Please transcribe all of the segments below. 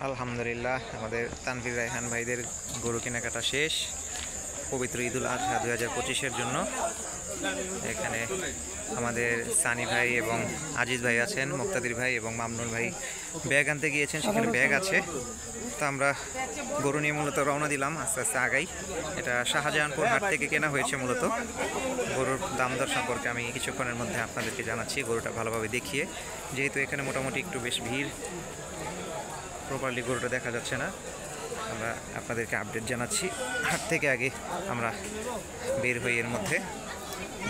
আলহামদুলিল্লাহ আমাদের তানভীর রায়হান ভাইদের গরু কেনাকাটা শেষ পবিত্র ঈদুল আজহা 2025-এর জন্য। এখানে আমাদের সানি ভাই এবং আজিজ ভাই আছেন, মুক্তাদির ভাই এবং মামনুল ভাই ব্যাগ আনতে গিয়েছেন, সেখানে ব্যাগ আছে। তো আমরা গরু নিয়ে মূলত রওনা দিলাম, আস্তে আস্তে আগাই। এটা শাহজাহানপুর হাট থেকে কেনা হয়েছে। মূলত গরুর দাম দর সম্পর্কে আমি কিছুক্ষণের মধ্যে আপনাদেরকে জানাচ্ছি, গরুটা ভালোভাবে দেখিয়ে। যেহেতু এখানে মোটামুটি একটু বেশ ভিড়, প্রপারলি গরুটা দেখা যাচ্ছে না, আমরা আপনাদেরকে আপডেট জানাচ্ছি। হাট থেকে আগে আমরা বের হই। এর মধ্যে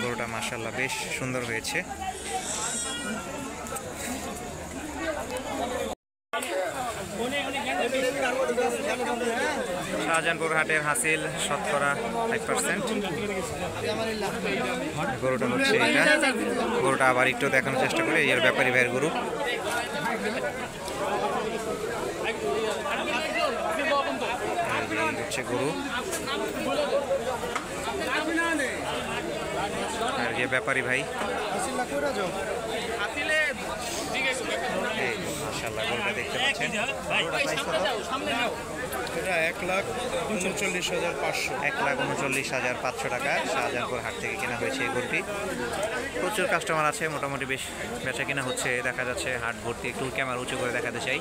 গরুটা মাশাআল্লাহ বেশ সুন্দর হয়েছে। শাহজাহানপুর হাটের হাসিল শতকরা 5%। গরুটা হচ্ছে এটা। গরুটা আবার একটু দেখানোর চেষ্টা করি। এর ব্যাপারী ভাইয়ের গরু। হচ্ছে গরু আর যে ব্যাপারী ভাই, মাশাআল্লাহ গরুটা দেখতে পাচ্ছেন। এটা 1,39,500 1,39,500 টাকা শাহজাহানপুর হাট থেকে কেনা হয়েছে এই গরুটি। প্রচুর কাস্টমার আছে, মোটামুটি বেশ বেচা কেনা হচ্ছে দেখা যাচ্ছে। হাট ভর্তি। একটু ক্যামেরা উঁচু করে দেখাতে চাই।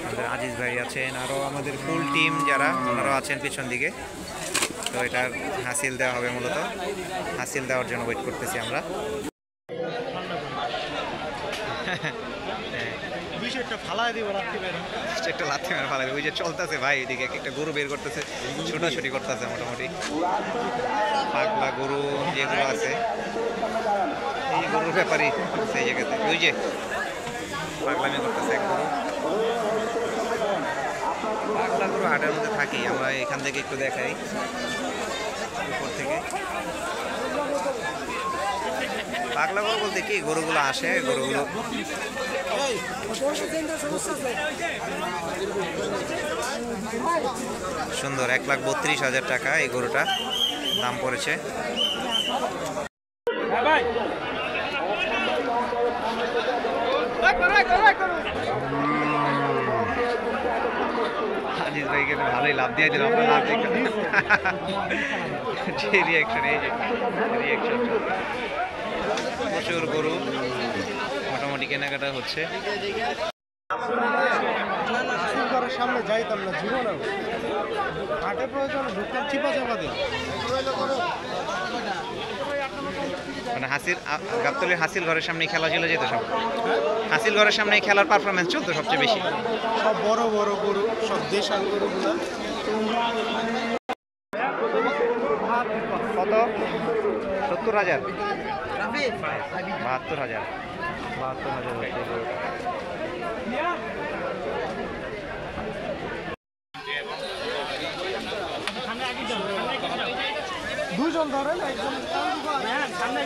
আমাদের আজিজ ভাই আছেন, আরও আমাদের ফুল টিম যারা ওনারাও আছেন পিছন দিকে। তো এটার হাসিল দেওয়া হবে, মূলত হাসিল দেওয়ার জন্য ওয়েট করতেছি আমরা। একটা লাথি মেরে ফালাই ওই যে চলতেছে ভাই, এদিকে একটা গরু বের করতেছে, ছোটাছুটি করতেছে। মোটামুটি পাগলা গরু যেগুলো আছে, এই গরুর ব্যাপারই সেই জায়গাতে ওই যে পাগলামি করতেছে এক গরু। পাগলা গরু হাটের মধ্যে থাকি আমরা, এখান থেকে একটু দেখাই উপর থেকে। পাগলা গরু বলতে কি, গরুগুলো আসে, গরুগুলো সুন্দর। 1,32,000 টাকা এই গরুটা দাম পড়েছে। আজিজ ভাইকে ভালোই লাভ দিয়ে দিল। আপনার লাভ দেখে রিয়াকশন, এই যে রিয়াকশন। প্রচুর গরু মোটামুটি কেনাকাটা হচ্ছে। সামনে যাইতাম না জীবনে, হাটে প্রয়োজন ঢুকতাম চিপা চাপা দিয়ে। মানে হাসিল গাবতলীর হাসিল ঘরের সামনে খেলা চলে যেত সব। হাসিল ঘরের সামনে খেলার পারফরমেন্স চলতো সবচেয়ে বেশি। সব বড় বড় গরু, সব দেশাল গরুগুলো। কত? 70,000, 72,000 হচ্ছে গরুটা। দুজন ধরেন, একজন সামনে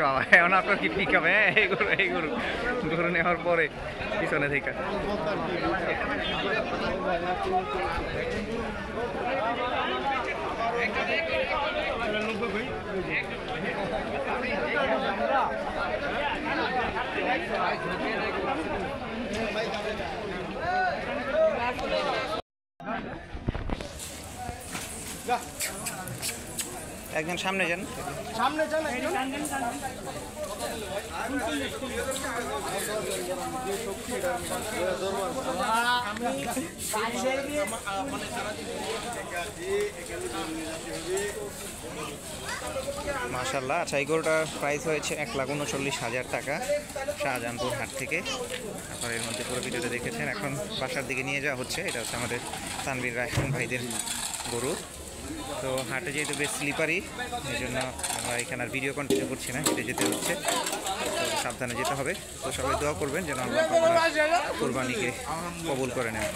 বাবা, এখন আপনার কি ঠিক হবে? এই গরু গরু নেওয়ার পরে পিছনে থেকে একজন সামনে যান। সামনে যান একজন। মাশাল্লাহ, আচ্ছা এই গরুটার প্রাইস হয়েছে 1,39,000 টাকা শাহজাহানপুর হাট থেকে। আপনারা এর মধ্যে পুরো ভিডিওটা দেখেছেন। এখন বাসার দিকে নিয়ে যাওয়া হচ্ছে। এটা হচ্ছে আমাদের তানভীর রায়হান ভাইদের গরু। তো হাটে যেহেতু বেশ স্লিপারি, এই জন্য আমরা এখানে আর ভিডিও কন্টিনিউ করছি না, হেঁটে যেতে হচ্ছে। তো সাবধানে যেতে হবে। তো সবাই দোয়া করবেন যেন আল্লাহ আপনার কোরবানিকে কবুল করে নেন।